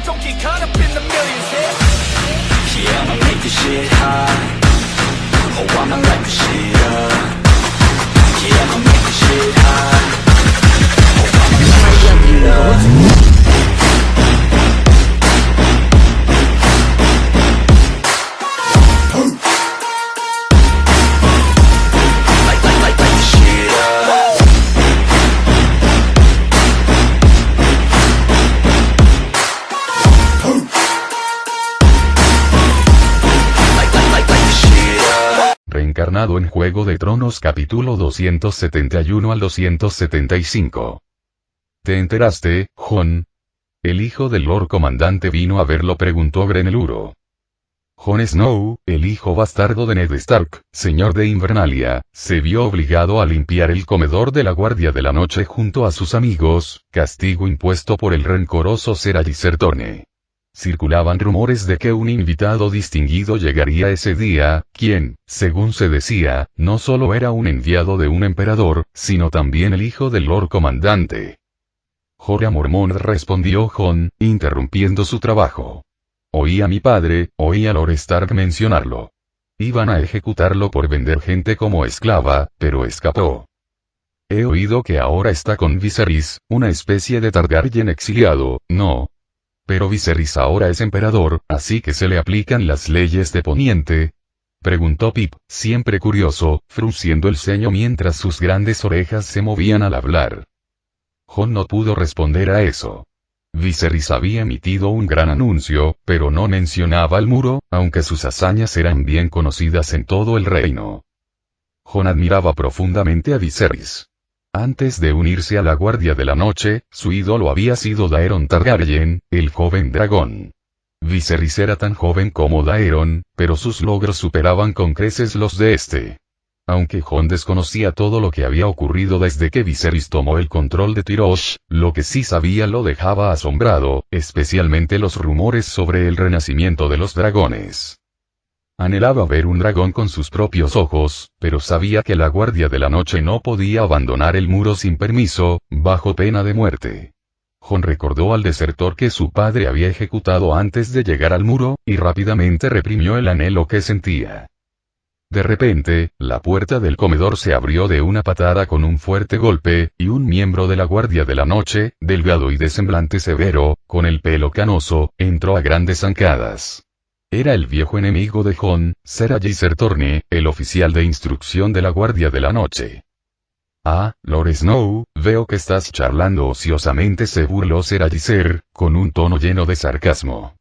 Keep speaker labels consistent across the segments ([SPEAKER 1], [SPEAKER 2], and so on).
[SPEAKER 1] don't get caught up in the millions,
[SPEAKER 2] Yeah, I'ma make this shit hot. Oh, I'ma light this shit up. Yeah, I'ma make this shit hot. Oh, I'ma light this shit up.
[SPEAKER 3] Reencarnado en Juego de Tronos capítulo 271 al 275. ¿Te enteraste, Jon? El hijo del Lord Comandante vino a verlo, preguntó Greneluro. Jon Snow, el hijo bastardo de Ned Stark, señor de Invernalia, se vio obligado a limpiar el comedor de la Guardia de la Noche junto a sus amigos, castigo impuesto por el rencoroso Ser Alliser Dorne. Circulaban rumores de que un invitado distinguido llegaría ese día, quien, según se decía, no solo era un enviado de un emperador, sino también el hijo del Lord Comandante. Jorah Mormont, respondió Jon, interrumpiendo su trabajo. Oí a mi padre, oí a Lord Stark mencionarlo. Iban a ejecutarlo por vender gente como esclava, pero escapó. He oído que ahora está con Viserys, una especie de Targaryen exiliado, ¿no? Pero Viserys ahora es emperador, así que se le aplican las leyes de Poniente. Preguntó Pip, siempre curioso, frunciendo el ceño mientras sus grandes orejas se movían al hablar. Jon no pudo responder a eso. Viserys había emitido un gran anuncio, pero no mencionaba el muro, aunque sus hazañas eran bien conocidas en todo el reino. Jon admiraba profundamente a Viserys. Antes de unirse a la Guardia de la Noche, su ídolo había sido Daeron Targaryen, el joven dragón. Viserys era tan joven como Daeron, pero sus logros superaban con creces los de este. Aunque Jon desconocía todo lo que había ocurrido desde que Viserys tomó el control de Tyrosh, lo que sí sabía lo dejaba asombrado, especialmente los rumores sobre el renacimiento de los dragones. Anhelaba ver un dragón con sus propios ojos, pero sabía que la Guardia de la Noche no podía abandonar el muro sin permiso, bajo pena de muerte. Jon recordó al desertor que su padre había ejecutado antes de llegar al muro, y rápidamente reprimió el anhelo que sentía. De repente, la puerta del comedor se abrió de una patada con un fuerte golpe, y un miembro de la Guardia de la Noche, delgado y de semblante severo, con el pelo canoso, entró a grandes zancadas. Era el viejo enemigo de Jon, Ser Alliser Dorne, el oficial de instrucción de la Guardia de la Noche. Ah, Lord Snow, veo que estás charlando ociosamente, se burló Ser Alliser, con un tono lleno de sarcasmo.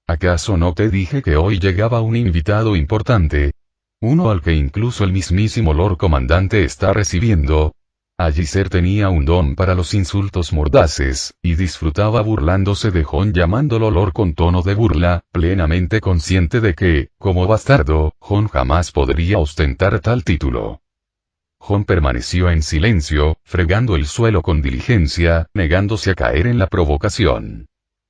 [SPEAKER 3] ¿Acaso no te dije que hoy llegaba un invitado importante? Uno al que incluso el mismísimo Lord Comandante está recibiendo. Alliser tenía un don para los insultos mordaces, y disfrutaba burlándose de Jon llamándolo Lord con tono de burla, plenamente consciente de que, como bastardo, Jon jamás podría ostentar tal título. Jon permaneció en silencio, fregando el suelo con diligencia, negándose a caer en la provocación.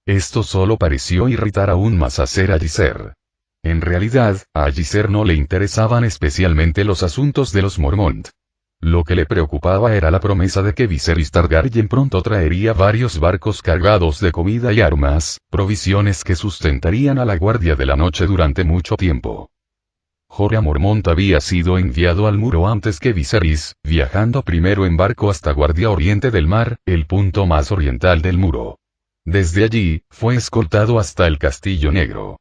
[SPEAKER 3] Esto solo pareció irritar aún más a Ser Alliser. En realidad, a Alliser no le interesaban especialmente los asuntos de los Mormont. Lo que le preocupaba era la promesa de que Viserys Targaryen pronto traería varios barcos cargados de comida y armas, provisiones que sustentarían a la Guardia de la Noche durante mucho tiempo. Jorah Mormont había sido enviado al muro antes que Viserys, viajando primero en barco hasta Guardia Oriente del Mar, el punto más oriental del muro. Desde allí, fue escoltado hasta el Castillo Negro.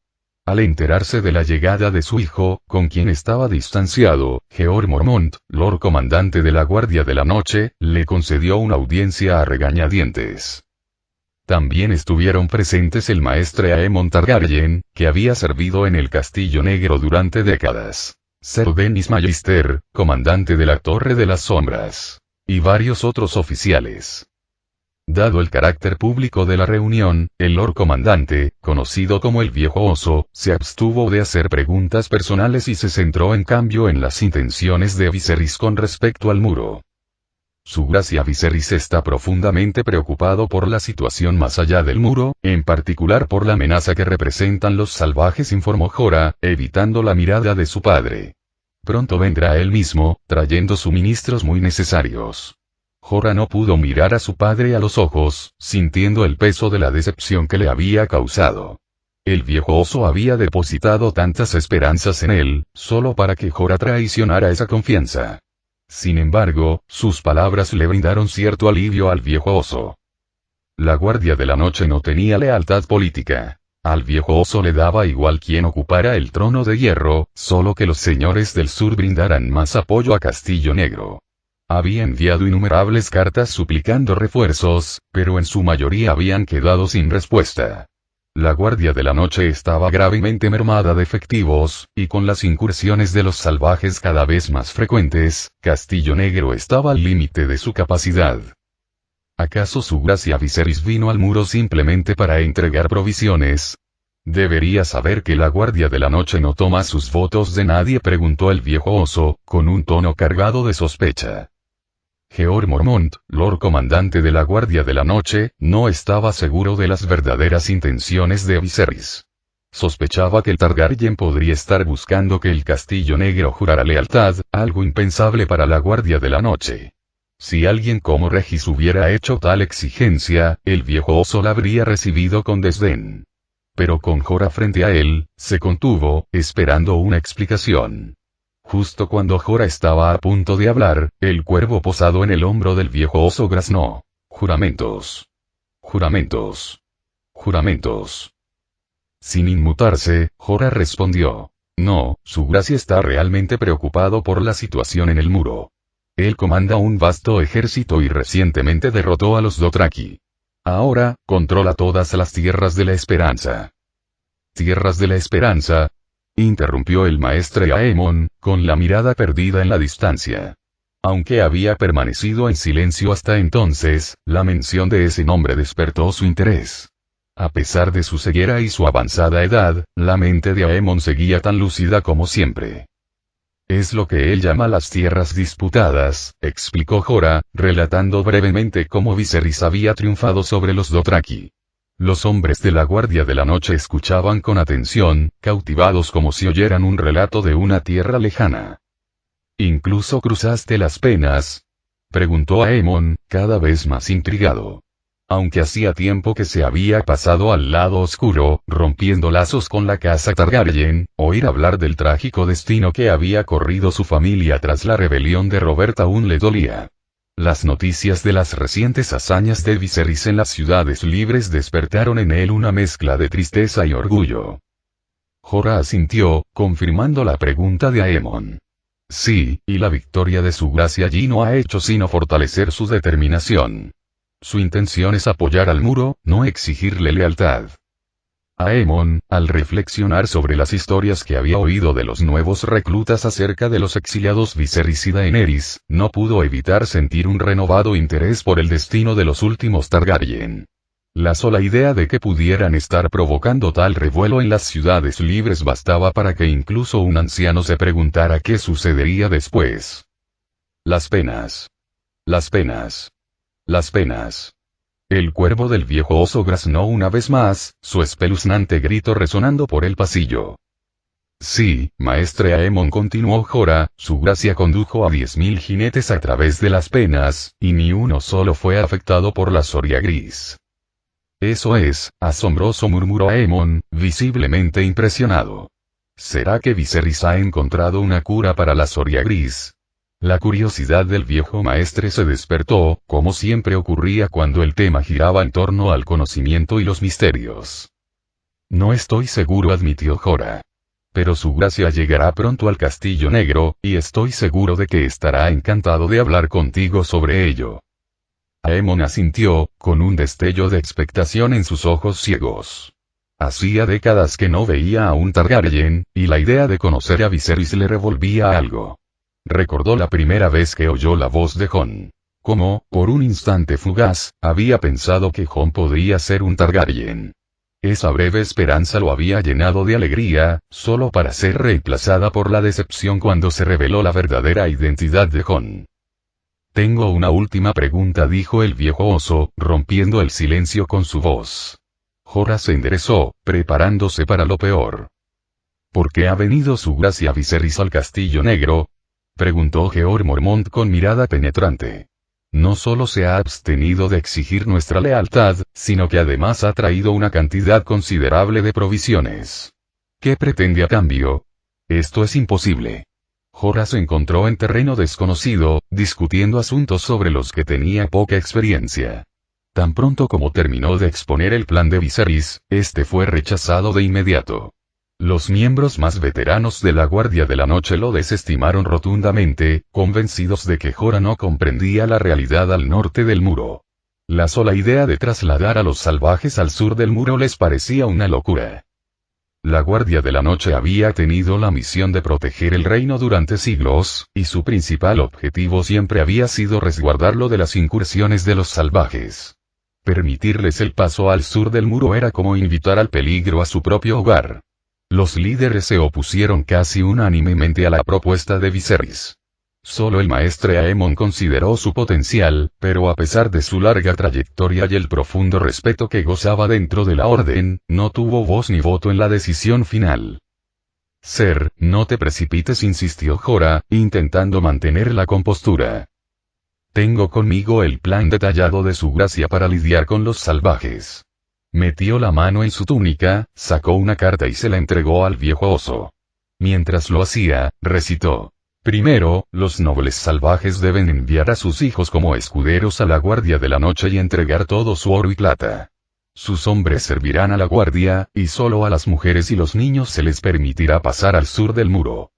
[SPEAKER 3] Al enterarse de la llegada de su hijo, con quien estaba distanciado, Jeor Mormont, Lord Comandante de la Guardia de la Noche, le concedió una audiencia a regañadientes. También estuvieron presentes el maestre Aemon Targaryen, que había servido en el Castillo Negro durante décadas, Ser Denys Magister, comandante de la Torre de las Sombras, y varios otros oficiales. Dado el carácter público de la reunión, el Lord Comandante, conocido como el Viejo Oso, se abstuvo de hacer preguntas personales y se centró en cambio en las intenciones de Viserys con respecto al muro. Su Gracia Viserys está profundamente preocupado por la situación más allá del muro, en particular por la amenaza que representan los salvajes, informó Jorah, evitando la mirada de su padre. Pronto vendrá él mismo, trayendo suministros muy necesarios. Jorah no pudo mirar a su padre a los ojos, sintiendo el peso de la decepción que le había causado. El viejo oso había depositado tantas esperanzas en él, solo para que Jorah traicionara esa confianza. Sin embargo, sus palabras le brindaron cierto alivio al viejo oso. La Guardia de la Noche no tenía lealtad política. Al viejo oso le daba igual quién ocupara el trono de hierro, solo que los señores del sur brindaran más apoyo a Castillo Negro. Había enviado innumerables cartas suplicando refuerzos, pero en su mayoría habían quedado sin respuesta. La Guardia de la Noche estaba gravemente mermada de efectivos, y con las incursiones de los salvajes cada vez más frecuentes, Castillo Negro estaba al límite de su capacidad. ¿Acaso su gracia Viserys vino al muro simplemente para entregar provisiones? Debería saber que la Guardia de la Noche no toma sus votos de nadie, preguntó el viejo oso, con un tono cargado de sospecha. Jeor Mormont, Lord Comandante de la Guardia de la Noche, no estaba seguro de las verdaderas intenciones de Viserys. Sospechaba que el Targaryen podría estar buscando que el Castillo Negro jurara lealtad, algo impensable para la Guardia de la Noche. Si alguien como Regis hubiera hecho tal exigencia, el viejo oso la habría recibido con desdén. Pero con Jorah frente a él, se contuvo, esperando una explicación. Justo cuando Jorah estaba a punto de hablar, el cuervo posado en el hombro del viejo oso graznó. Juramentos. Juramentos. Juramentos. Sin inmutarse, Jorah respondió. No, su gracia está realmente preocupado por la situación en el muro. Él comanda un vasto ejército y recientemente derrotó a los Dothraki. Ahora, controla todas las tierras de la esperanza. ¿Tierras de la esperanza? Interrumpió el maestre Aemon, con la mirada perdida en la distancia. Aunque había permanecido en silencio hasta entonces, la mención de ese nombre despertó su interés. A pesar de su ceguera y su avanzada edad, la mente de Aemon seguía tan lúcida como siempre. Es lo que él llama las tierras disputadas, explicó Jorah, relatando brevemente cómo Viserys había triunfado sobre los Dothraki. Los hombres de la Guardia de la Noche escuchaban con atención, cautivados como si oyeran un relato de una tierra lejana. ¿Incluso cruzaste las penas?, preguntó Aemon, cada vez más intrigado. Aunque hacía tiempo que se había pasado al lado oscuro, rompiendo lazos con la casa Targaryen, oír hablar del trágico destino que había corrido su familia tras la rebelión de Robert aún le dolía. Las noticias de las recientes hazañas de Viserys en las ciudades libres despertaron en él una mezcla de tristeza y orgullo. Jorah asintió, confirmando la pregunta de Aemon. Sí, y la victoria de su gracia allí no ha hecho sino fortalecer su determinación. Su intención es apoyar al muro, no exigirle lealtad. Aemon, al reflexionar sobre las historias que había oído de los nuevos reclutas acerca de los exiliados Viserys y Daenerys, no pudo evitar sentir un renovado interés por el destino de los últimos Targaryen. La sola idea de que pudieran estar provocando tal revuelo en las ciudades libres bastaba para que incluso un anciano se preguntara qué sucedería después. Las penas. Las penas. Las penas. El cuervo del viejo oso graznó una vez más, su espeluznante grito resonando por el pasillo. Sí, maestre Aemon, continuó Jorah, su gracia condujo a 10.000 jinetes a través de las penas, y ni uno solo fue afectado por la Soria Gris. Eso es, asombroso, murmuró Aemon, visiblemente impresionado. ¿Será que Viserys ha encontrado una cura para la Soria Gris? La curiosidad del viejo maestre se despertó, como siempre ocurría cuando el tema giraba en torno al conocimiento y los misterios. No estoy seguro, admitió Jorah. Pero su gracia llegará pronto al Castillo Negro, y estoy seguro de que estará encantado de hablar contigo sobre ello. Aemon asintió, con un destello de expectación en sus ojos ciegos. Hacía décadas que no veía a un Targaryen, y la idea de conocer a Viserys le revolvía algo. Recordó la primera vez que oyó la voz de Jon. Como, por un instante fugaz, había pensado que Jon podría ser un Targaryen. Esa breve esperanza lo había llenado de alegría, solo para ser reemplazada por la decepción cuando se reveló la verdadera identidad de Jon. Tengo una última pregunta, dijo el viejo oso, rompiendo el silencio con su voz. Jorah se enderezó, preparándose para lo peor. ¿Por qué ha venido su gracia Viserys al Castillo Negro?, preguntó Jeor Mormont con mirada penetrante. No solo se ha abstenido de exigir nuestra lealtad, sino que además ha traído una cantidad considerable de provisiones. ¿Qué pretende a cambio? Esto es imposible. Jorah se encontró en terreno desconocido, discutiendo asuntos sobre los que tenía poca experiencia. Tan pronto como terminó de exponer el plan de Viserys, este fue rechazado de inmediato. Los miembros más veteranos de la Guardia de la Noche lo desestimaron rotundamente, convencidos de que Jorah no comprendía la realidad al norte del muro. La sola idea de trasladar a los salvajes al sur del muro les parecía una locura. La Guardia de la Noche había tenido la misión de proteger el reino durante siglos, y su principal objetivo siempre había sido resguardarlo de las incursiones de los salvajes. Permitirles el paso al sur del muro era como invitar al peligro a su propio hogar. Los líderes se opusieron casi unánimemente a la propuesta de Viserys. Solo el maestre Aemon consideró su potencial, pero a pesar de su larga trayectoria y el profundo respeto que gozaba dentro de la orden, no tuvo voz ni voto en la decisión final. Ser, no te precipites, insistió Jorah, intentando mantener la compostura. Tengo conmigo el plan detallado de su gracia para lidiar con los salvajes. Metió la mano en su túnica, sacó una carta y se la entregó al viejo oso. Mientras lo hacía, recitó. Primero, los nobles salvajes deben enviar a sus hijos como escuderos a la Guardia de la Noche y entregar todo su oro y plata. Sus hombres servirán a la guardia, y solo a las mujeres y los niños se les permitirá pasar al sur del muro.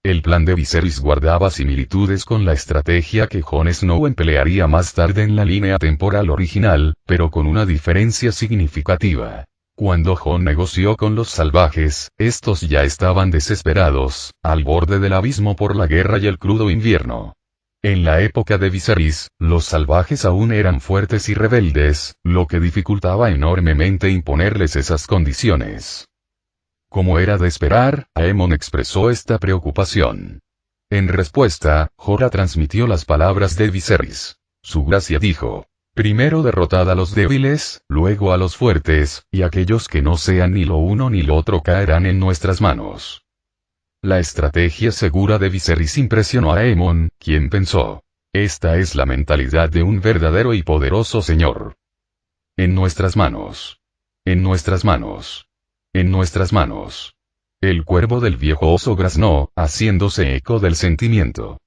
[SPEAKER 3] El plan de Viserys guardaba similitudes con la estrategia que Jon Snow emplearía más tarde en la línea temporal original, pero con una diferencia significativa. Cuando Jon negoció con los salvajes, estos ya estaban desesperados, al borde del abismo por la guerra y el crudo invierno. En la época de Viserys, los salvajes aún eran fuertes y rebeldes, lo que dificultaba enormemente imponerles esas condiciones. Como era de esperar, Aemon expresó esta preocupación. En respuesta, Jorah transmitió las palabras de Viserys. Su gracia dijo. Primero derrotad a los débiles, luego a los fuertes, y aquellos que no sean ni lo uno ni lo otro caerán en nuestras manos. La estrategia segura de Viserys impresionó a Aemon, quien pensó. Esta es la mentalidad de un verdadero y poderoso señor. En nuestras manos. En nuestras manos. En nuestras manos. El cuervo del viejo oso graznó, haciéndose eco del sentimiento.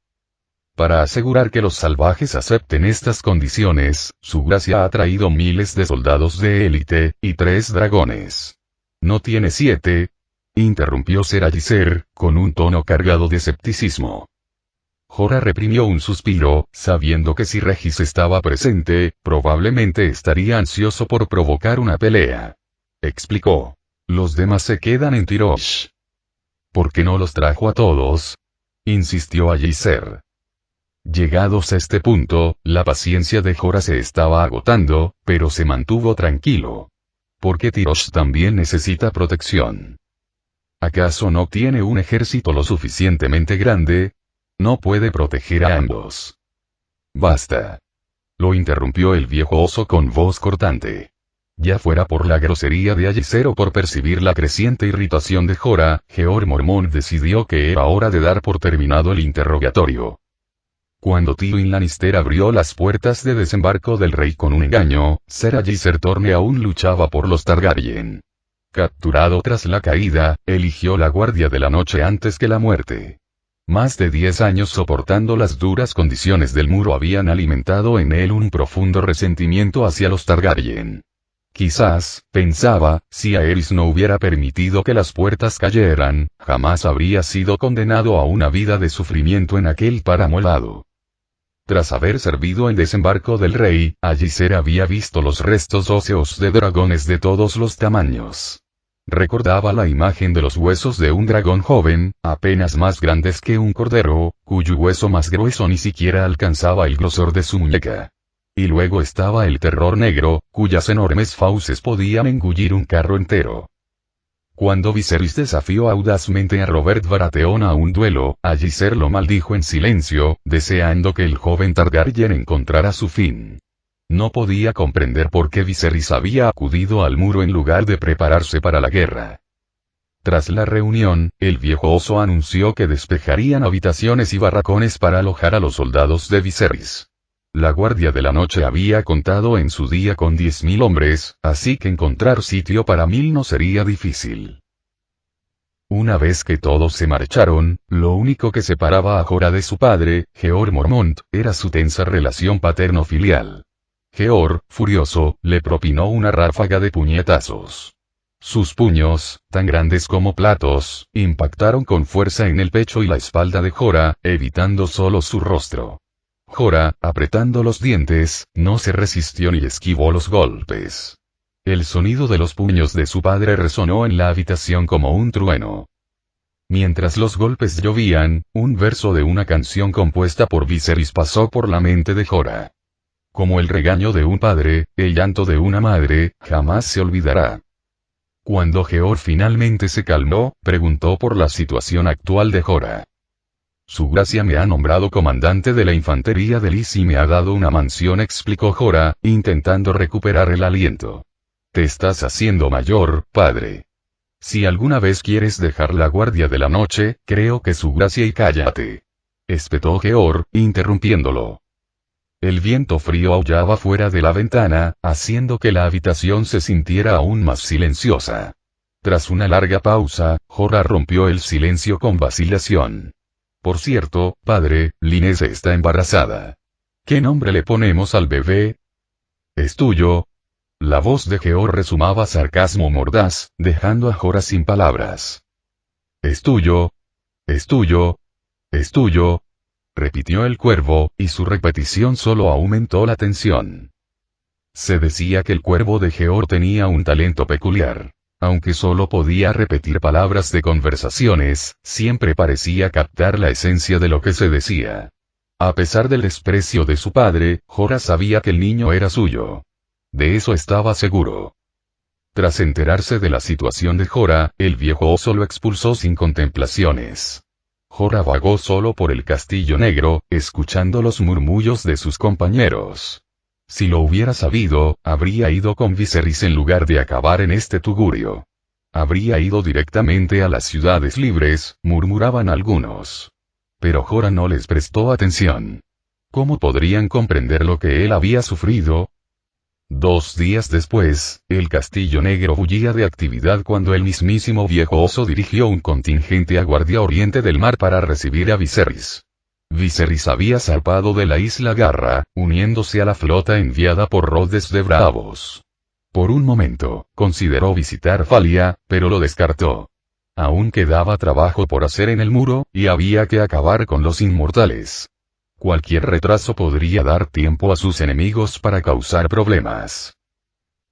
[SPEAKER 3] Para asegurar que los salvajes acepten estas condiciones, su gracia ha traído miles de soldados de élite, y 3 dragones. ¿No tiene 7? Interrumpió Ser Ajíser, con un tono cargado de escepticismo. Jorah reprimió un suspiro, sabiendo que si Regis estaba presente, probablemente estaría ansioso por provocar una pelea. Explicó. Los demás se quedan en Tirosh. ¿Por qué no los trajo a todos? Insistió Ajíser. Llegados a este punto, la paciencia de Jorah se estaba agotando, pero se mantuvo tranquilo. Porque Tirosh también necesita protección. ¿Acaso no tiene un ejército lo suficientemente grande? No puede proteger a ambos. Basta. Lo interrumpió el viejo oso con voz cortante. Ya fuera por la grosería de Ajíser o por percibir la creciente irritación de Jorah, Jeor Mormont decidió que era hora de dar por terminado el interrogatorio. Cuando Tywin Lannister abrió las puertas de desembarco del rey con un engaño, Ser Ajíser Torne aún luchaba por los Targaryen. Capturado tras la caída, eligió la Guardia de la Noche antes que la muerte. Más de 10 años soportando las duras condiciones del muro habían alimentado en él un profundo resentimiento hacia los Targaryen. Quizás, pensaba, si Aerys no hubiera permitido que las puertas cayeran, jamás habría sido condenado a una vida de sufrimiento en aquel páramo helado. Tras haber servido en desembarco del rey, Ajíser había visto los restos óseos de dragones de todos los tamaños. Recordaba la imagen de los huesos de un dragón joven, apenas más grandes que un cordero, cuyo hueso más grueso ni siquiera alcanzaba el grosor de su muñeca. Y luego estaba el terror negro, cuyas enormes fauces podían engullir un carro entero. Cuando Viserys desafió audazmente a Robert Baratheon a un duelo, Ajíser lo maldijo en silencio, deseando que el joven Targaryen encontrara su fin. No podía comprender por qué Viserys había acudido al muro en lugar de prepararse para la guerra. Tras la reunión, el viejo oso anunció que despejarían habitaciones y barracones para alojar a los soldados de Viserys. La Guardia de la Noche había contado en su día con 10.000 hombres, así que encontrar sitio para 1.000 no sería difícil. Una vez que todos se marcharon, lo único que separaba a Jorah de su padre, Jeor Mormont, era su tensa relación paterno-filial. Jeor, furioso, le propinó una ráfaga de puñetazos. Sus puños, tan grandes como platos, impactaron con fuerza en el pecho y la espalda de Jorah, evitando solo su rostro. Jorah, apretando los dientes, no se resistió ni esquivó los golpes. El sonido de los puños de su padre resonó en la habitación como un trueno. Mientras los golpes llovían, un verso de una canción compuesta por Viserys pasó por la mente de Jorah. Como el regaño de un padre, el llanto de una madre, jamás se olvidará. Cuando Jeor finalmente se calmó, preguntó por la situación actual de Jorah. Su gracia me ha nombrado comandante de la infantería de Lys y me ha dado una mansión, explicó Jorah, intentando recuperar el aliento. Te estás haciendo mayor, padre. Si alguna vez quieres dejar la Guardia de la Noche, creo que su gracia y cállate. Espetó Jeor, interrumpiéndolo. El viento frío aullaba fuera de la ventana, haciendo que la habitación se sintiera aún más silenciosa. Tras una larga pausa, Jorah rompió el silencio con vacilación. Por cierto, padre, Lynese está embarazada. ¿Qué nombre le ponemos al bebé? ¿Es tuyo? La voz de Jeor resumaba sarcasmo mordaz, dejando a Jorah sin palabras. ¿Es tuyo? ¿Es tuyo? ¿Es tuyo? Repitió el cuervo, y su repetición solo aumentó la tensión. Se decía que el cuervo de Jeor tenía un talento peculiar. Aunque solo podía repetir palabras de conversaciones, siempre parecía captar la esencia de lo que se decía. A pesar del desprecio de su padre, Jorah sabía que el niño era suyo. De eso estaba seguro. Tras enterarse de la situación de Jorah, el viejo oso lo expulsó sin contemplaciones. Jorah vagó solo por el Castillo Negro, escuchando los murmullos de sus compañeros. Si lo hubiera sabido, habría ido con Viserys en lugar de acabar en este tugurio. Habría ido directamente a las ciudades libres, murmuraban algunos. Pero Jorah no les prestó atención. ¿Cómo podrían comprender lo que él había sufrido? 2 días después, el Castillo Negro bullía de actividad cuando el mismísimo viejo oso dirigió un contingente a Guardia Oriente del Mar para recibir a Viserys. Viserys había zarpado de la isla Garra, uniéndose a la flota enviada por Rhodes de Braavos. Por un momento, consideró visitar Falia, pero lo descartó. Aún quedaba trabajo por hacer en el muro, y había que acabar con los inmortales. Cualquier retraso podría dar tiempo a sus enemigos para causar problemas.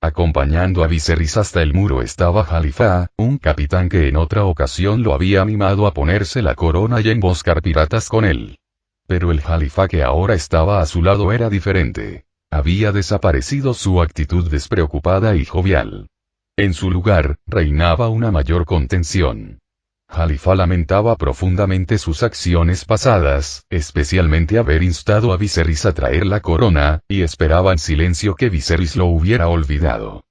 [SPEAKER 3] Acompañando a Viserys hasta el muro estaba Jalifa, un capitán que en otra ocasión lo había animado a ponerse la corona y emboscar piratas con él. Pero el Jalifa que ahora estaba a su lado era diferente. Había desaparecido su actitud despreocupada y jovial. En su lugar, reinaba una mayor contención. Jalifa lamentaba profundamente sus acciones pasadas, especialmente haber instado a Viserys a traer la corona, y esperaba en silencio que Viserys lo hubiera olvidado.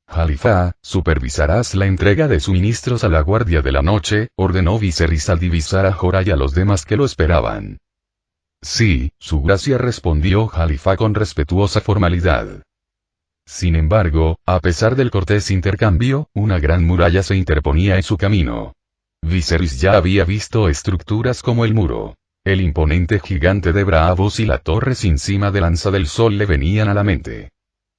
[SPEAKER 3] Jalifa, supervisarás la entrega de suministros a la Guardia de la Noche, ordenó Viserys al divisar a Jorah y a los demás que lo esperaban. Sí, su gracia, respondió Jalifa con respetuosa formalidad. Sin embargo, a pesar del cortés intercambio, una gran muralla se interponía en su camino. Viserys ya había visto estructuras como el muro. El imponente gigante de Braavos y la torre sin cima de Lanza del Sol le venían a la mente.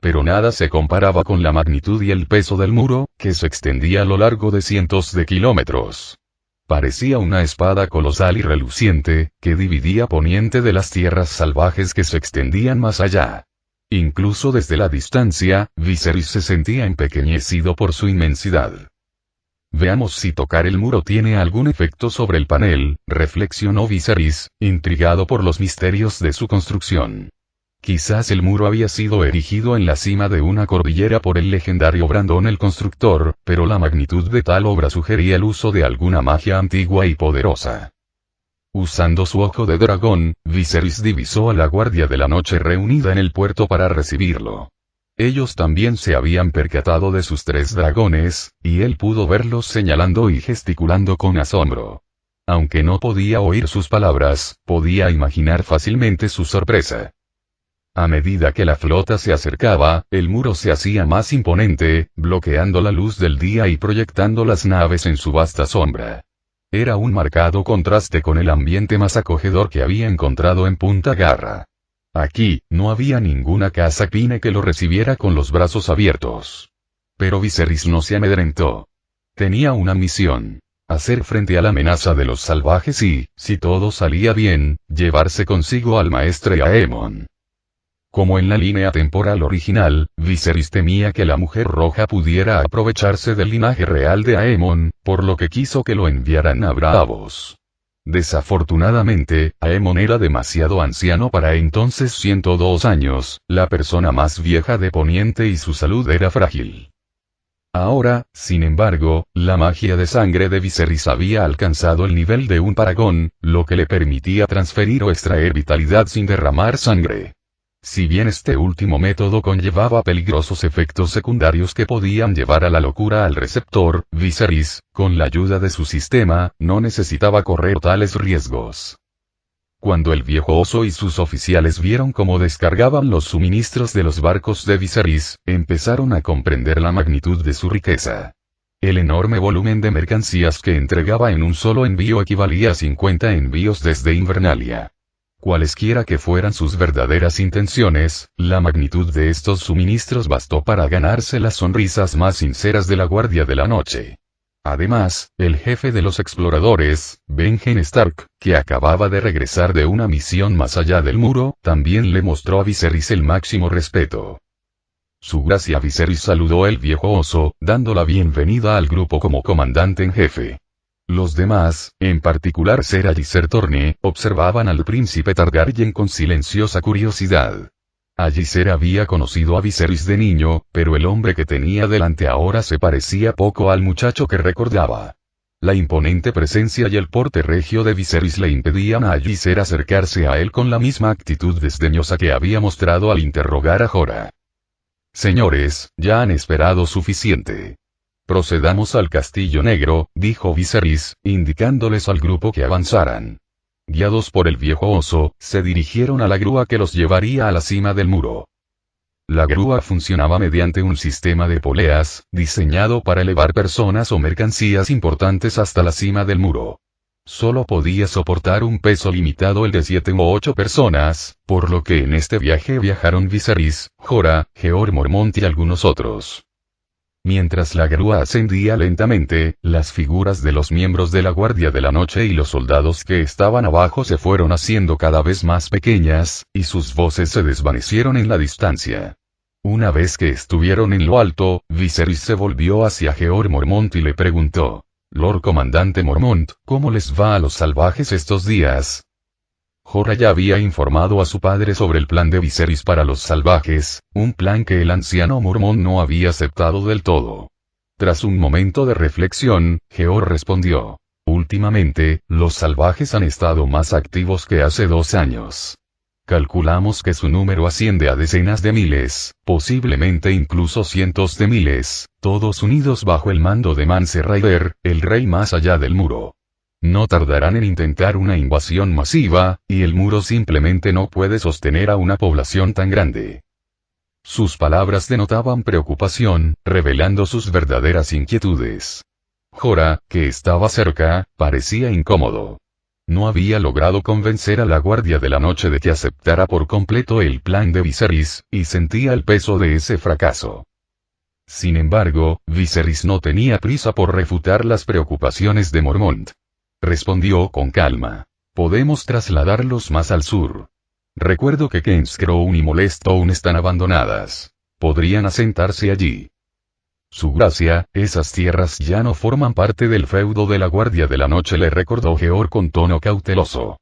[SPEAKER 3] Pero nada se comparaba con la magnitud y el peso del muro, que se extendía a lo largo de cientos de kilómetros. Parecía una espada colosal y reluciente, que dividía Poniente de las tierras salvajes que se extendían más allá. Incluso desde la distancia, Viserys se sentía empequeñecido por su inmensidad. Veamos si tocar el muro tiene algún efecto sobre el panel, reflexionó Viserys, intrigado por los misterios de su construcción. Quizás el muro había sido erigido en la cima de una cordillera por el legendario Brandon el Constructor, pero la magnitud de tal obra sugería el uso de alguna magia antigua y poderosa. Usando su ojo de dragón, Viserys divisó a la Guardia de la Noche reunida en el puerto para recibirlo. Ellos también se habían percatado de sus 3 dragones, y él pudo verlos señalando y gesticulando con asombro. Aunque no podía oír sus palabras, podía imaginar fácilmente su sorpresa. A medida que la flota se acercaba, el muro se hacía más imponente, bloqueando la luz del día y proyectando las naves en su vasta sombra. Era un marcado contraste con el ambiente más acogedor que había encontrado en Punta Garra. Aquí, no había ninguna casa pine que lo recibiera con los brazos abiertos. Pero Viserys no se amedrentó. Tenía una misión. Hacer frente a la amenaza de los salvajes y, si todo salía bien, llevarse consigo al maestre Aemon. Como en la línea temporal original, Viserys temía que la Mujer Roja pudiera aprovecharse del linaje real de Aemon, por lo que quiso que lo enviaran a Braavos. Desafortunadamente, Aemon era demasiado anciano para entonces 102 años, la persona más vieja de Poniente y su salud era frágil. Ahora, sin embargo, la magia de sangre de Viserys había alcanzado el nivel de un paragón, lo que le permitía transferir o extraer vitalidad sin derramar sangre. Si bien este último método conllevaba peligrosos efectos secundarios que podían llevar a la locura al receptor, Viserys, con la ayuda de su sistema, no necesitaba correr tales riesgos. Cuando el viejo oso y sus oficiales vieron cómo descargaban los suministros de los barcos de Viserys, empezaron a comprender la magnitud de su riqueza. El enorme volumen de mercancías que entregaba en un solo envío equivalía a 50 envíos desde Invernalia. Cualesquiera que fueran sus verdaderas intenciones, la magnitud de estos suministros bastó para ganarse las sonrisas más sinceras de la Guardia de la Noche. Además, el jefe de los exploradores, Benjen Stark, que acababa de regresar de una misión más allá del muro, también le mostró a Viserys el máximo respeto. Su Gracia Viserys saludó al viejo oso, dando la bienvenida al grupo como comandante en jefe. Los demás, en particular Ser y Ser Torne, observaban al príncipe Targaryen con silenciosa curiosidad. Ser había conocido a Viserys de niño, pero el hombre que tenía delante ahora se parecía poco al muchacho que recordaba. La imponente presencia y el porte regio de Viserys le impedían a Ser acercarse a él con la misma actitud desdeñosa que había mostrado al interrogar a Jorah. Señores, ya han esperado suficiente. Procedamos al Castillo Negro, dijo Viserys, indicándoles al grupo que avanzaran. Guiados por el viejo oso, se dirigieron a la grúa que los llevaría a la cima del muro. La grúa funcionaba mediante un sistema de poleas, diseñado para elevar personas o mercancías importantes hasta la cima del muro. Solo podía soportar un peso limitado, el de 7 u 8 personas, por lo que en este viaje viajaron Viserys, Jorah, Jeor Mormont y algunos otros. Mientras la grúa ascendía lentamente, las figuras de los miembros de la Guardia de la Noche y los soldados que estaban abajo se fueron haciendo cada vez más pequeñas, y sus voces se desvanecieron en la distancia. Una vez que estuvieron en lo alto, Viserys se volvió hacia Jeor Mormont y le preguntó: «Lord Comandante Mormont, ¿cómo les va a los salvajes estos días?» Jorah ya había informado a su padre sobre el plan de Viserys para los salvajes, un plan que el anciano Mormont no había aceptado del todo. Tras un momento de reflexión, Jeor respondió: «Últimamente, los salvajes han estado más activos que hace 2 años. Calculamos que su número asciende a decenas de miles, posiblemente incluso cientos de miles, todos unidos bajo el mando de Mance Rayder, el rey más allá del muro. No tardarán en intentar una invasión masiva, y el muro simplemente no puede sostener a una población tan grande». Sus palabras denotaban preocupación, revelando sus verdaderas inquietudes. Jorah, que estaba cerca, parecía incómodo. No había logrado convencer a la Guardia de la Noche de que aceptara por completo el plan de Viserys, y sentía el peso de ese fracaso. Sin embargo, Viserys no tenía prisa por refutar las preocupaciones de Mormont. Respondió con calma: «Podemos trasladarlos más al sur. Recuerdo que King's Crown y Molestone están abandonadas. Podrían asentarse allí. Su Gracia, esas tierras ya no forman parte del feudo de la Guardia de la Noche», le recordó Jeor con tono cauteloso.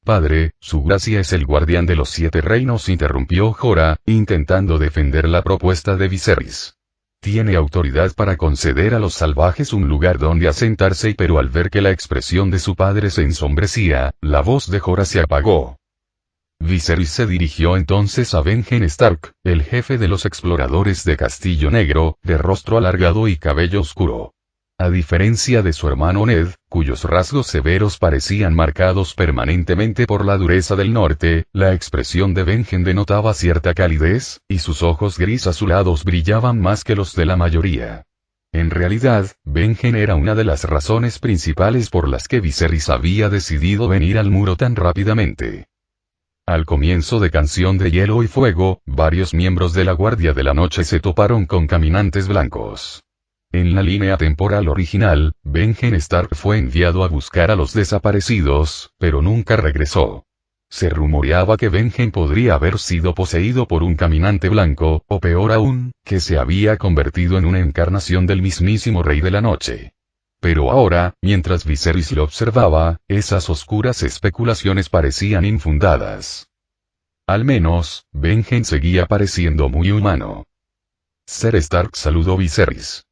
[SPEAKER 3] «Padre, Su Gracia es el guardián de los 7 reinos», interrumpió Jorah, intentando defender la propuesta de Viserys. «Tiene autoridad para conceder a los salvajes un lugar donde asentarse», pero al ver que la expresión de su padre se ensombrecía, la voz de Jorah se apagó. Viserys se dirigió entonces a Benjen Stark, el jefe de los exploradores de Castillo Negro, de rostro alargado y cabello oscuro. A diferencia de su hermano Ned, cuyos rasgos severos parecían marcados permanentemente por la dureza del norte, la expresión de Benjen denotaba cierta calidez, y sus ojos gris azulados brillaban más que los de la mayoría. En realidad, Benjen era una de las razones principales por las que Viserys había decidido venir al muro tan rápidamente. Al comienzo de Canción de Hielo y Fuego, varios miembros de la Guardia de la Noche se toparon con caminantes blancos. En la línea temporal original, Benjen Stark fue enviado a buscar a los desaparecidos, pero nunca regresó. Se rumoreaba que Benjen podría haber sido poseído por un caminante blanco, o peor aún, que se había convertido en una encarnación del mismísimo Rey de la Noche. Pero ahora, mientras Viserys lo observaba, esas oscuras especulaciones parecían infundadas. Al menos, Benjen seguía pareciendo muy humano. Ser Stark saludó Viserys.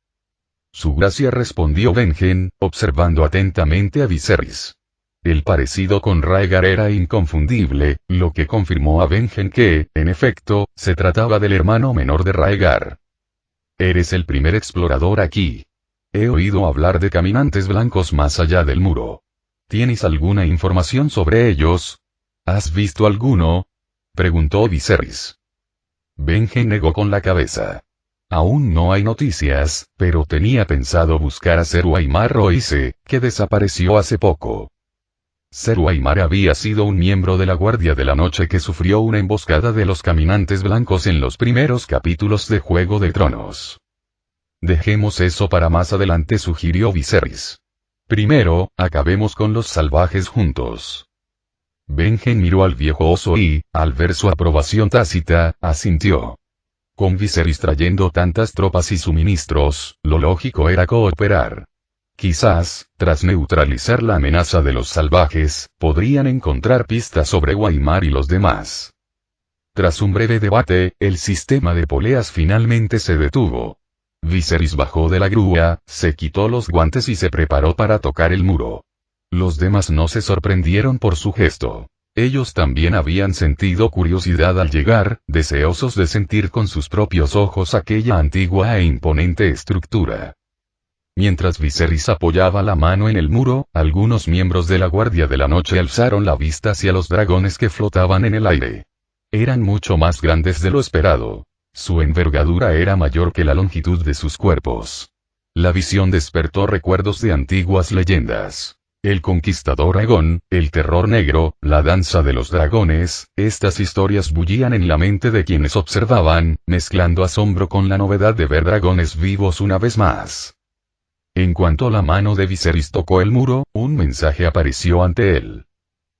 [SPEAKER 3] Su gracia, respondió Benjen, observando atentamente a Viserys. El parecido con Rhaegar era inconfundible, lo que confirmó a Benjen que, en efecto, se trataba del hermano menor de Rhaegar. Eres el primer explorador aquí. He oído hablar de caminantes blancos más allá del muro. ¿Tienes alguna información sobre ellos? ¿Has visto alguno? Preguntó Viserys. Benjen negó con la cabeza. Aún no hay noticias, pero tenía pensado buscar a Ser Waymar Royce, que desapareció hace poco. Ser Waymar había sido un miembro de la Guardia de la Noche que sufrió una emboscada de los caminantes blancos en los primeros capítulos de Juego de Tronos. Dejemos eso para más adelante, sugirió Viserys. Primero, acabemos con los salvajes juntos. Benjen miró al viejo oso y, al ver su aprobación tácita, asintió. Con Viserys trayendo tantas tropas y suministros, lo lógico era cooperar. Quizás, tras neutralizar la amenaza de los salvajes, podrían encontrar pistas sobre Waymar y los demás. Tras un breve debate, el sistema de poleas finalmente se detuvo. Viserys bajó de la grúa, se quitó los guantes y se preparó para tocar el muro. Los demás no se sorprendieron por su gesto. Ellos también habían sentido curiosidad al llegar, deseosos de sentir con sus propios ojos aquella antigua e imponente estructura. Mientras Viserys apoyaba la mano en el muro, algunos miembros de la Guardia de la Noche alzaron la vista hacia los dragones que flotaban en el aire. Eran mucho más grandes de lo esperado. Su envergadura era mayor que la longitud de sus cuerpos. La visión despertó recuerdos de antiguas leyendas. El conquistador Aegon, el terror negro, la danza de los dragones, estas historias bullían en la mente de quienes observaban, mezclando asombro con la novedad de ver dragones vivos una vez más. En cuanto la mano de Viserys tocó el muro, un mensaje apareció ante él.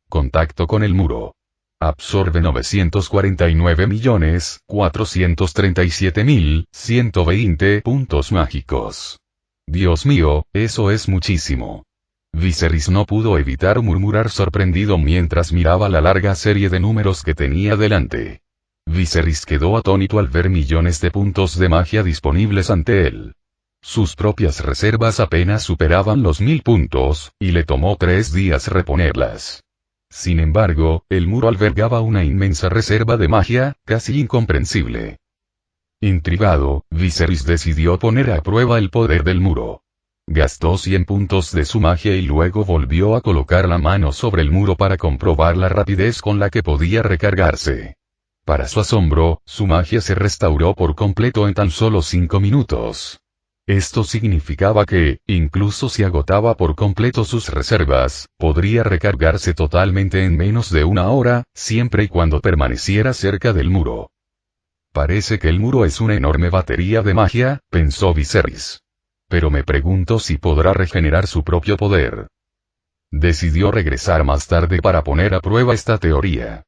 [SPEAKER 3] Contacto con el muro. Absorbe 949.437.120 puntos mágicos. Dios mío, eso es muchísimo. Viserys no pudo evitar murmurar sorprendido mientras miraba la larga serie de números que tenía delante. Viserys quedó atónito al ver millones de puntos de magia disponibles ante él. Sus propias reservas apenas superaban los 1000 puntos, y le tomó 3 días reponerlas. Sin embargo, el muro albergaba una inmensa reserva de magia, casi incomprensible. Intrigado, Viserys decidió poner a prueba el poder del muro. Gastó 100 puntos de su magia y luego volvió a colocar la mano sobre el muro para comprobar la rapidez con la que podía recargarse. Para su asombro, su magia se restauró por completo en tan solo 5 minutos. Esto significaba que, incluso si agotaba por completo sus reservas, podría recargarse totalmente en menos de 1 hora, siempre y cuando permaneciera cerca del muro. Parece que el muro es una enorme batería de magia, pensó Viserys. Pero me pregunto si podrá regenerar su propio poder. Decidió regresar más tarde para poner a prueba esta teoría.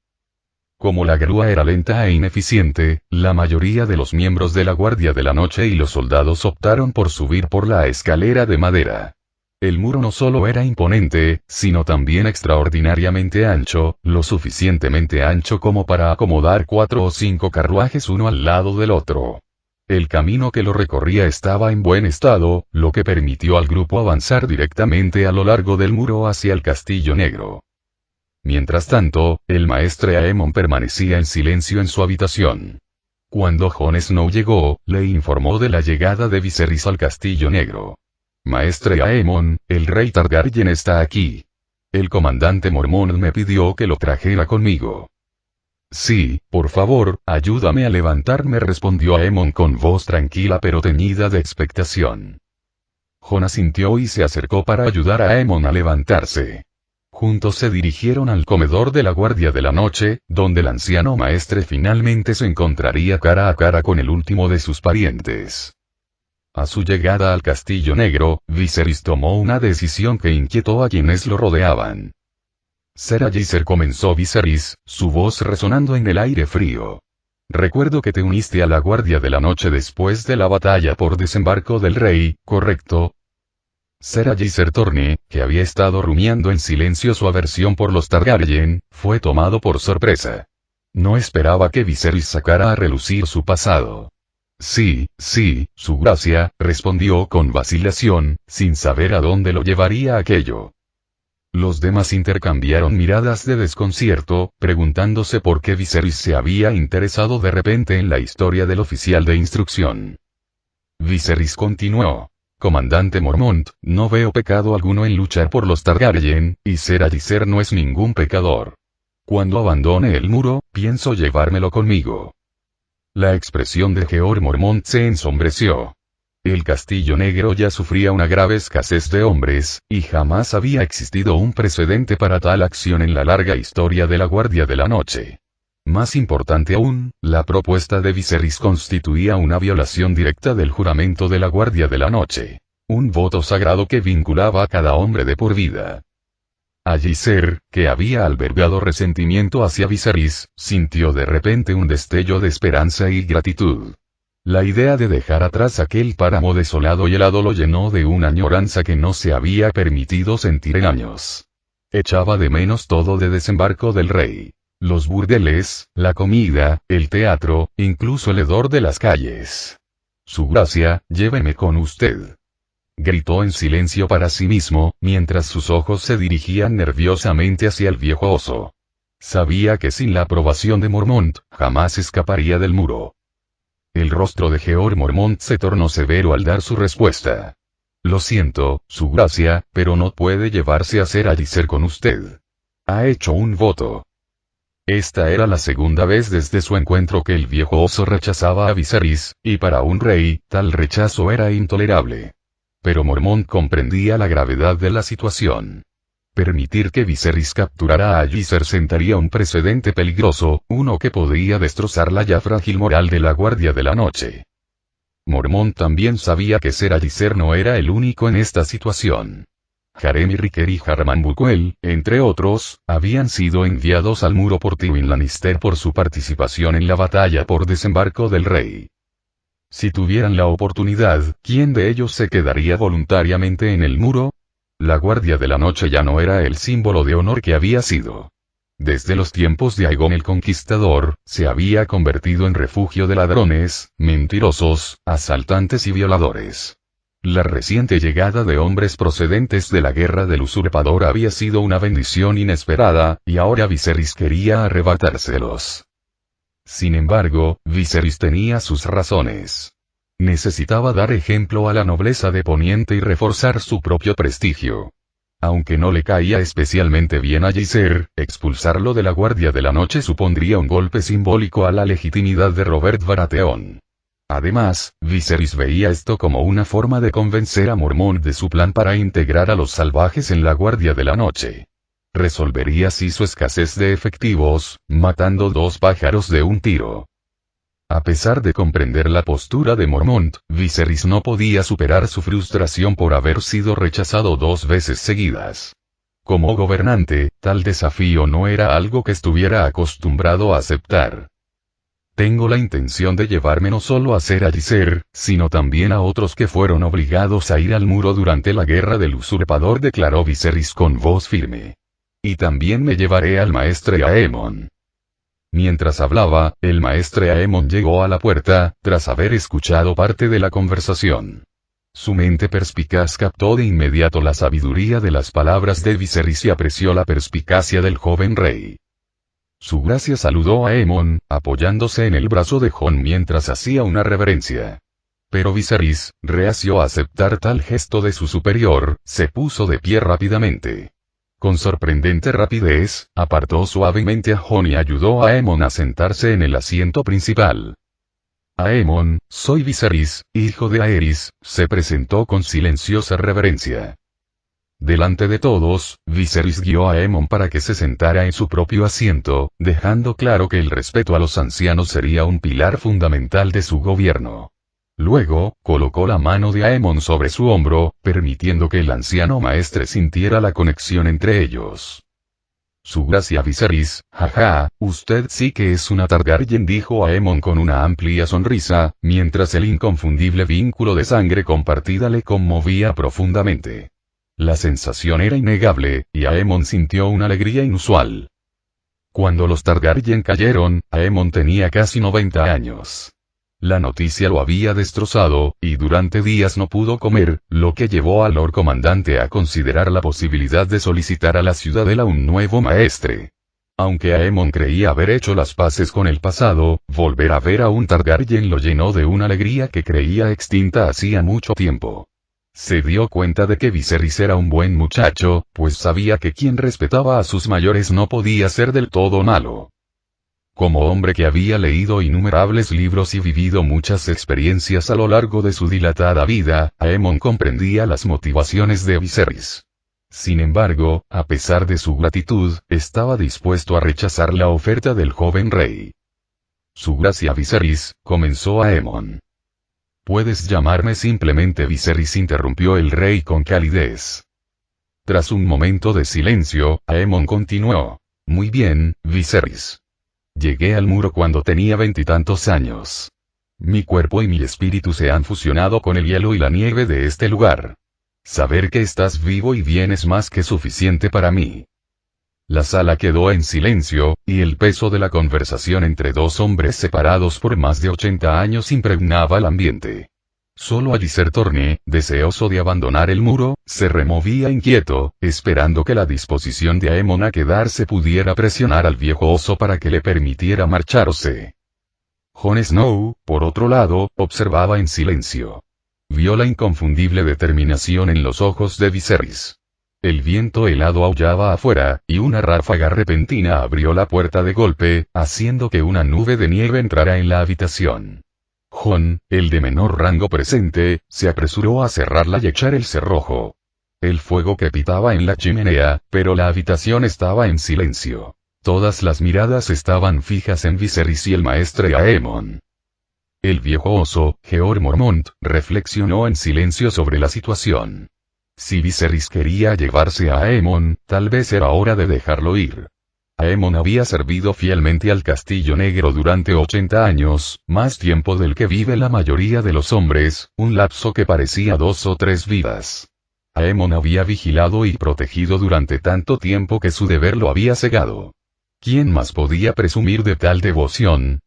[SPEAKER 3] Como la grúa era lenta e ineficiente, la mayoría de los miembros de la Guardia de la Noche y los soldados optaron por subir por la escalera de madera. El muro no solo era imponente, sino también extraordinariamente ancho, lo suficientemente ancho como para acomodar 4 o 5 carruajes uno al lado del otro. El camino que lo recorría estaba en buen estado, lo que permitió al grupo avanzar directamente a lo largo del muro hacia el Castillo Negro. Mientras tanto, el maestre Aemon permanecía en silencio en su habitación. Cuando Jon Snow llegó, le informó de la llegada de Viserys al Castillo Negro. Maestre Aemon, el rey Targaryen está aquí. El comandante Mormont me pidió que lo trajera conmigo. Sí, por favor, ayúdame a levantarme, respondió Aemon con voz tranquila pero teñida de expectación. Jon asintió y se acercó para ayudar a Aemon a levantarse. Juntos se dirigieron al comedor de la Guardia de la Noche, donde el anciano maestre finalmente se encontraría cara a cara con el último de sus parientes. A su llegada al Castillo Negro, Viserys tomó una decisión que inquietó a quienes lo rodeaban. Ser Ajícer, comenzó Viserys, su voz resonando en el aire frío. Recuerdo que te uniste a la Guardia de la Noche después de la batalla por Desembarco del Rey, ¿correcto? Ser Ajícer Torne, que había estado rumiando en silencio su aversión por los Targaryen, fue tomado por sorpresa. No esperaba que Viserys sacara a relucir su pasado. Sí, su gracia, respondió con vacilación, sin saber a dónde lo llevaría aquello. Los demás intercambiaron miradas de desconcierto, preguntándose por qué Viserys se había interesado de repente en la historia del oficial de instrucción. Viserys continuó. Comandante Mormont, no veo pecado alguno en luchar por los Targaryen, y Ser Ajícer no es ningún pecador. Cuando abandone el muro, pienso llevármelo conmigo. La expresión de Jeor Mormont se ensombreció. El Castillo Negro ya sufría una grave escasez de hombres, y jamás había existido un precedente para tal acción en la larga historia de la Guardia de la Noche. Más importante aún, la propuesta de Viserys constituía una violación directa del juramento de la Guardia de la Noche. Un voto sagrado que vinculaba a cada hombre de por vida. Ajícer, que había albergado resentimiento hacia Viserys, sintió de repente un destello de esperanza y gratitud. La idea de dejar atrás aquel páramo desolado y helado lo llenó de una añoranza que no se había permitido sentir en años. Echaba de menos todo de Desembarco del Rey. Los burdeles, la comida, el teatro, incluso el hedor de las calles. Su gracia, lléveme con usted. Gritó en silencio para sí mismo, mientras sus ojos se dirigían nerviosamente hacia el viejo oso. Sabía que sin la aprobación de Mormont, jamás escaparía del muro. El rostro de Jeor Mormont se tornó severo al dar su respuesta. Lo siento, su gracia, pero no puede llevarse a Ser Ajícer con usted. Ha hecho un voto. Esta era la segunda vez desde su encuentro que el viejo oso rechazaba a Viserys, y para un rey, tal rechazo era intolerable. Pero Mormont comprendía la gravedad de la situación. Permitir que Viserys capturara a Ajícer sentaría un precedente peligroso, uno que podía destrozar la ya frágil moral de la Guardia de la Noche. Mormont también sabía que Ser Ajícer no era el único en esta situación. Jaremy Ricker y Harman Buquel, entre otros, habían sido enviados al muro por Tywin Lannister por su participación en la batalla por Desembarco del Rey. Si tuvieran la oportunidad, ¿quién de ellos se quedaría voluntariamente en el muro? La Guardia de la Noche ya no era el símbolo de honor que había sido. Desde los tiempos de Aegon el Conquistador, se había convertido en refugio de ladrones, mentirosos, asaltantes y violadores. La reciente llegada de hombres procedentes de la guerra del usurpador había sido una bendición inesperada, y ahora Viserys quería arrebatárselos. Sin embargo, Viserys tenía sus razones. Necesitaba dar ejemplo a la nobleza de Poniente y reforzar su propio prestigio. Aunque no le caía especialmente bien a Ajícer, expulsarlo de la Guardia de la Noche supondría un golpe simbólico a la legitimidad de Robert Baratheon. Además, Viserys veía esto como una forma de convencer a Mormont de su plan para integrar a los salvajes en la Guardia de la Noche. Resolvería así su escasez de efectivos, matando dos pájaros de un tiro. A pesar de comprender la postura de Mormont, Viserys no podía superar su frustración por haber sido rechazado 2 veces seguidas. Como gobernante, tal desafío no era algo que estuviera acostumbrado a aceptar. Tengo la intención de llevarme no solo a Ser Ajícer, sino también a otros que fueron obligados a ir al muro durante la guerra del usurpador, declaró Viserys con voz firme. Y también me llevaré al maestre Aemon. Mientras hablaba, el maestre Aemon llegó a la puerta, tras haber escuchado parte de la conversación. Su mente perspicaz captó de inmediato la sabiduría de las palabras de Viserys y apreció la perspicacia del joven rey. Su gracia saludó a Aemon, apoyándose en el brazo de Jon mientras hacía una reverencia. Pero Viserys, reacio a aceptar tal gesto de su superior, se puso de pie rápidamente. Con sorprendente rapidez, apartó suavemente a Jon y ayudó a Aemon a sentarse en el asiento principal. Aemon, soy Viserys, hijo de Aerys, se presentó con silenciosa reverencia. Delante de todos, Viserys guió a Aemon para que se sentara en su propio asiento, dejando claro que el respeto a los ancianos sería un pilar fundamental de su gobierno. Luego, colocó la mano de Aemon sobre su hombro, permitiendo que el anciano maestre sintiera la conexión entre ellos. Su gracia Viserys, jaja, usted sí que es una Targaryen, dijo Aemon con una amplia sonrisa, mientras el inconfundible vínculo de sangre compartida le conmovía profundamente. La sensación era innegable, y Aemon sintió una alegría inusual. Cuando los Targaryen cayeron, Aemon tenía casi 90 años. La noticia lo había destrozado, y durante días no pudo comer, lo que llevó al Lord Comandante a considerar la posibilidad de solicitar a la ciudadela un nuevo maestre. Aunque Aemon creía haber hecho las paces con el pasado, volver a ver a un Targaryen lo llenó de una alegría que creía extinta hacía mucho tiempo. Se dio cuenta de que Viserys era un buen muchacho, pues sabía que quien respetaba a sus mayores no podía ser del todo malo. Como hombre que había leído innumerables libros y vivido muchas experiencias a lo largo de su dilatada vida, Aemon comprendía las motivaciones de Viserys. Sin embargo, a pesar de su gratitud, estaba dispuesto a rechazar la oferta del joven rey. Su gracia Viserys, comenzó Aemon. Puedes llamarme simplemente Viserys, interrumpió el rey con calidez. Tras un momento de silencio, Aemon continuó. Muy bien, Viserys. Llegué al muro cuando tenía 20 y tantos años. Mi cuerpo y mi espíritu se han fusionado con el hielo y la nieve de este lugar. Saber que estás vivo y bien es más que suficiente para mí. La sala quedó en silencio, y el peso de la conversación entre dos hombres separados por más de 80 años impregnaba el ambiente. Solo Alliser Torne, deseoso de abandonar el muro, se removía inquieto, esperando que la disposición de Aemon a quedarse pudiera presionar al viejo oso para que le permitiera marcharse. Jon Snow, por otro lado, observaba en silencio. Vio la inconfundible determinación en los ojos de Viserys. El viento helado aullaba afuera, y una ráfaga repentina abrió la puerta de golpe, haciendo que una nube de nieve entrara en la habitación. Jon, el de menor rango presente, se apresuró a cerrarla y echar el cerrojo. El fuego crepitaba en la chimenea, pero la habitación estaba en silencio. Todas las miradas estaban fijas en Viserys y el maestre Aemon. El viejo oso, Jeor Mormont, reflexionó en silencio sobre la situación. Si Viserys quería llevarse a Aemon, tal vez era hora de dejarlo ir. Aemon había servido fielmente al Castillo Negro durante 80 años, más tiempo del que vive la mayoría de los hombres, un lapso que parecía 2 o 3 vidas. Aemon había vigilado y protegido durante tanto tiempo que su deber lo había cegado. ¿Quién más podía presumir de tal devoción?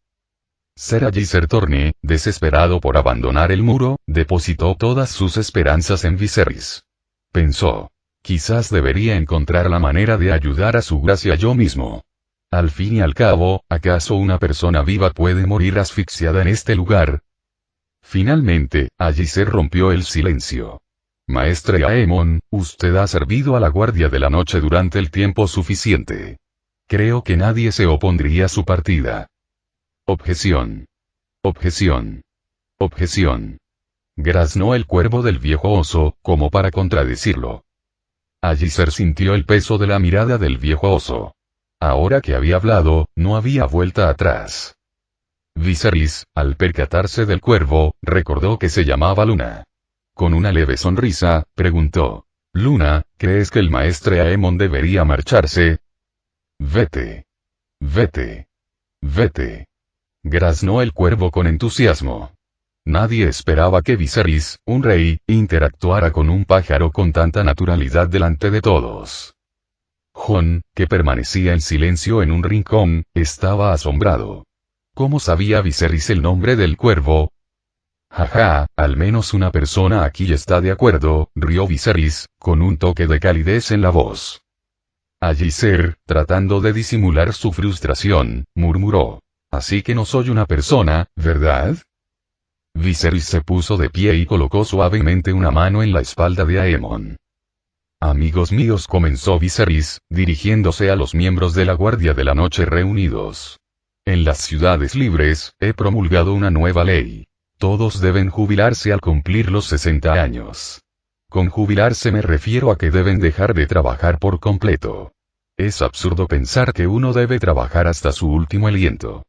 [SPEAKER 3] Ser Alliser Torne, desesperado por abandonar el muro, depositó todas sus esperanzas en Viserys. Pensó. Quizás debería encontrar la manera de ayudar a su gracia yo mismo. Al fin y al cabo, ¿acaso una persona viva puede morir asfixiada en este lugar? Finalmente, Alliser rompió el silencio. Maestre Aemon, usted ha servido a la Guardia de la Noche durante el tiempo suficiente. Creo que nadie se opondría a su partida. Objeción. Objeción. Objeción. Graznó el cuervo del viejo oso, como para contradecirlo. Alliser sintió el peso de la mirada del viejo oso. Ahora que había hablado, no había vuelta atrás. Viserys, al percatarse del cuervo, recordó que se llamaba Luna. Con una leve sonrisa, preguntó. Luna, ¿crees que el maestre Aemon debería marcharse? Vete. Vete. Vete. Graznó el cuervo con entusiasmo. Nadie esperaba que Viserys, un rey, interactuara con un pájaro con tanta naturalidad delante de todos. Jon, que permanecía en silencio en un rincón, estaba asombrado. ¿Cómo sabía Viserys el nombre del cuervo? Jaja, al menos una persona aquí está de acuerdo, rió Viserys, con un toque de calidez en la voz. Alliser, tratando de disimular su frustración, murmuró. Así que no soy una persona, ¿verdad? Viserys se puso de pie y colocó suavemente una mano en la espalda de Aemon. Amigos míos, comenzó Viserys, dirigiéndose a los miembros de la Guardia de la Noche reunidos. En las ciudades libres, he promulgado una nueva ley. Todos deben jubilarse al cumplir los 60 años. Con jubilarse me refiero a que deben dejar de trabajar por completo. Es absurdo pensar que uno debe trabajar hasta su último aliento.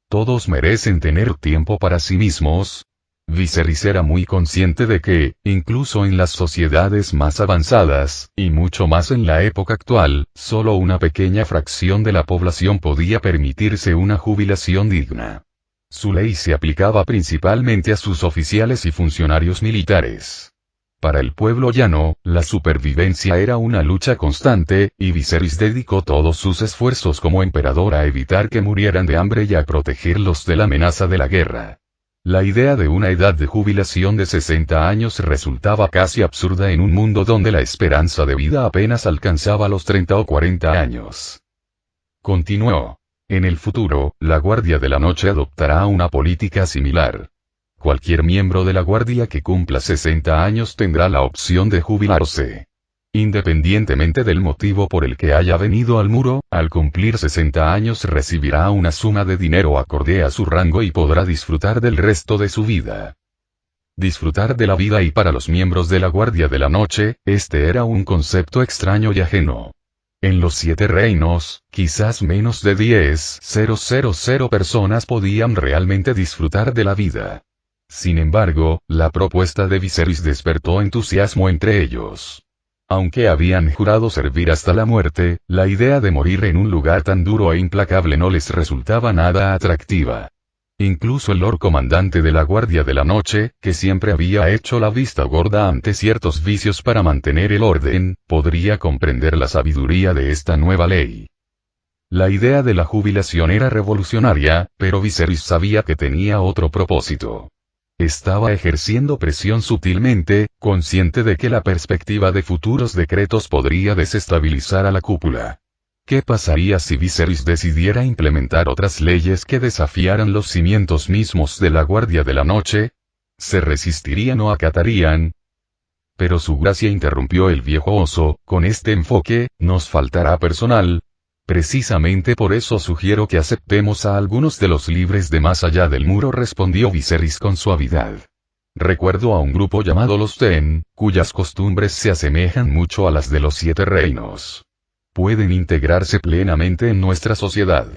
[SPEAKER 3] Todos merecen tener tiempo para sí mismos. Viserys era muy consciente de que, incluso en las sociedades más avanzadas, y mucho más en la época actual, solo una pequeña fracción de la población podía permitirse una jubilación digna. Su ley se aplicaba principalmente a sus oficiales y funcionarios militares. Para el pueblo llano, la supervivencia era una lucha constante, y Viserys dedicó todos sus esfuerzos como emperador a evitar que murieran de hambre y a protegerlos de la amenaza de la guerra. La idea de una edad de jubilación de 60 años resultaba casi absurda en un mundo donde la esperanza de vida apenas alcanzaba los 30 o 40 años. Continuó. En el futuro, la Guardia de la Noche adoptará una política similar. Cualquier miembro de la Guardia que cumpla 60 años tendrá la opción de jubilarse. Independientemente del motivo por el que haya venido al muro, al cumplir 60 años recibirá una suma de dinero acorde a su rango y podrá disfrutar del resto de su vida. Disfrutar de la vida, y para los miembros de la Guardia de la Noche, este era un concepto extraño y ajeno. En los 7 reinos, quizás menos de 10,000 personas podían realmente disfrutar de la vida. Sin embargo, la propuesta de Viserys despertó entusiasmo entre ellos. Aunque habían jurado servir hasta la muerte, la idea de morir en un lugar tan duro e implacable no les resultaba nada atractiva. Incluso el Lord Comandante de la Guardia de la Noche, que siempre había hecho la vista gorda ante ciertos vicios para mantener el orden, podría comprender la sabiduría de esta nueva ley. La idea de la jubilación era revolucionaria, pero Viserys sabía que tenía otro propósito. Estaba ejerciendo presión sutilmente, consciente de que la perspectiva de futuros decretos podría desestabilizar a la cúpula. ¿Qué pasaría si Viserys decidiera implementar otras leyes que desafiaran los cimientos mismos de la Guardia de la Noche? ¿Se resistirían o acatarían? Pero su gracia interrumpió el viejo oso: con este enfoque, nos faltará personal. Precisamente por eso sugiero que aceptemos a algunos de los libres de más allá del muro, respondió Viserys con suavidad. Recuerdo a un grupo llamado los Ten, cuyas costumbres se asemejan mucho a las de los 7 reinos. Pueden integrarse plenamente en nuestra sociedad.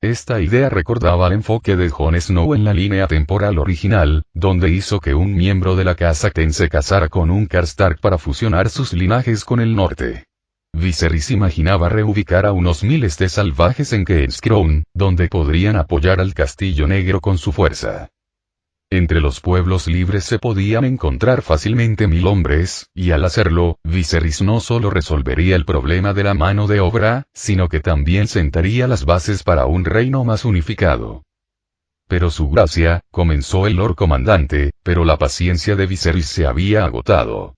[SPEAKER 3] Esta idea recordaba el enfoque de Jon Snow en la línea temporal original, donde hizo que un miembro de la casa Ten se casara con un Karstark para fusionar sus linajes con el norte. Viserys imaginaba reubicar a unos miles de salvajes en King's Crown, donde podrían apoyar al Castillo Negro con su fuerza. Entre los pueblos libres se podían encontrar fácilmente 1000 hombres, y al hacerlo, Viserys no solo resolvería el problema de la mano de obra, sino que también sentaría las bases para un reino más unificado. Pero su gracia, comenzó el Lord Comandante, pero la paciencia de Viserys se había agotado.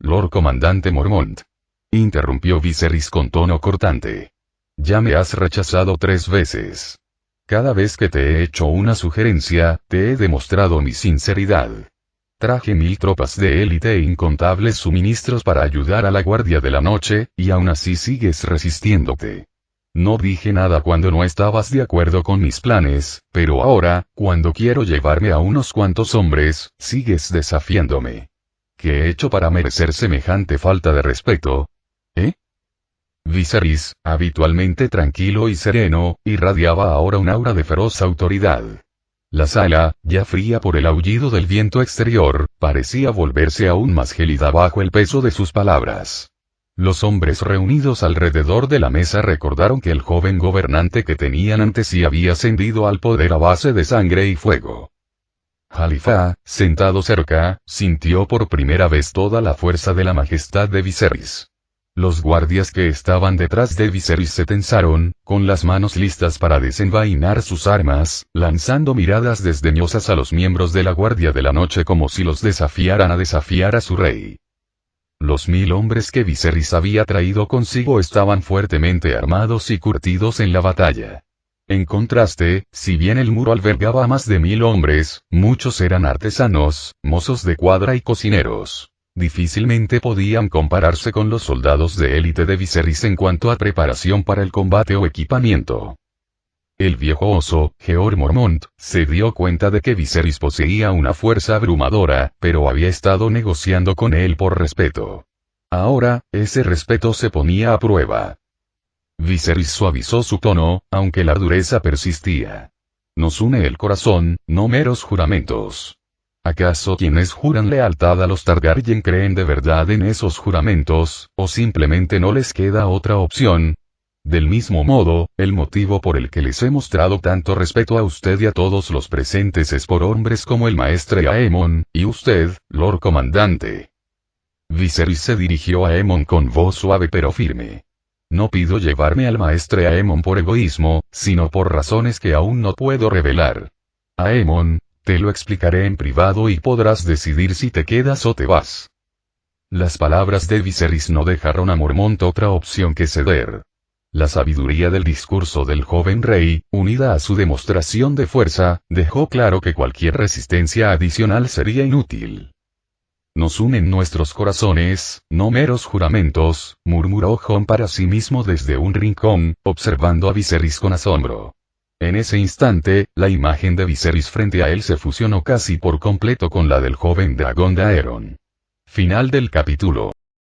[SPEAKER 3] Lord Comandante Mormont, interrumpió Viserys con tono cortante. Ya me has rechazado 3 veces. Cada vez que te he hecho una sugerencia, te he demostrado mi sinceridad. Traje 1000 tropas de élite e incontables suministros para ayudar a la Guardia de la Noche, y aún así sigues resistiéndote. No dije nada cuando no estabas de acuerdo con mis planes, pero ahora, cuando quiero llevarme a unos cuantos hombres, sigues desafiándome. ¿Qué he hecho para merecer semejante falta de respeto? Viserys, habitualmente tranquilo y sereno, irradiaba ahora un aura de feroz autoridad. La sala, ya fría por el aullido del viento exterior, parecía volverse aún más gélida bajo el peso de sus palabras. Los hombres reunidos alrededor de la mesa recordaron que el joven gobernante que tenían ante sí había ascendido al poder a base de sangre y fuego. Halifa, sentado cerca, sintió por primera vez toda la fuerza de la majestad de Viserys. Los guardias que estaban detrás de Viserys se tensaron, con las manos listas para desenvainar sus armas, lanzando miradas desdeñosas a los miembros de la Guardia de la Noche como si los desafiaran a desafiar a su rey. Los 1000 hombres que Viserys había traído consigo estaban fuertemente armados y curtidos en la batalla. En contraste, si bien el muro albergaba a más de 1000 hombres, muchos eran artesanos, mozos de cuadra y cocineros. Difícilmente podían compararse con los soldados de élite de Viserys en cuanto a preparación para el combate o equipamiento. El viejo oso, Jeor Mormont, se dio cuenta de que Viserys poseía una fuerza abrumadora, pero había estado negociando con él por respeto. Ahora, ese respeto se ponía a prueba. Viserys suavizó su tono, aunque la dureza persistía. Nos une el corazón, no meros juramentos. ¿Acaso quienes juran lealtad a los Targaryen creen de verdad en esos juramentos, o simplemente no les queda otra opción? Del mismo modo, el motivo por el que les he mostrado tanto respeto a usted y a todos los presentes es por hombres como el maestre Aemon, y usted, Lord Comandante. Viserys se dirigió a Aemon con voz suave pero firme. No pido llevarme al maestre Aemon por egoísmo, sino por razones que aún no puedo revelar. Aemon, te lo explicaré en privado y podrás decidir si te quedas o te vas. Las palabras de Viserys no dejaron a Mormont otra opción que ceder. La sabiduría del discurso del joven rey, unida a su demostración de fuerza, dejó claro que cualquier resistencia adicional sería inútil. Nos unen nuestros corazones, no meros juramentos, murmuró Jon para sí mismo desde un rincón, observando a Viserys con asombro. En ese instante, la imagen de Viserys frente a él se fusionó casi por completo con la del joven dragón Daeron. Final del capítulo.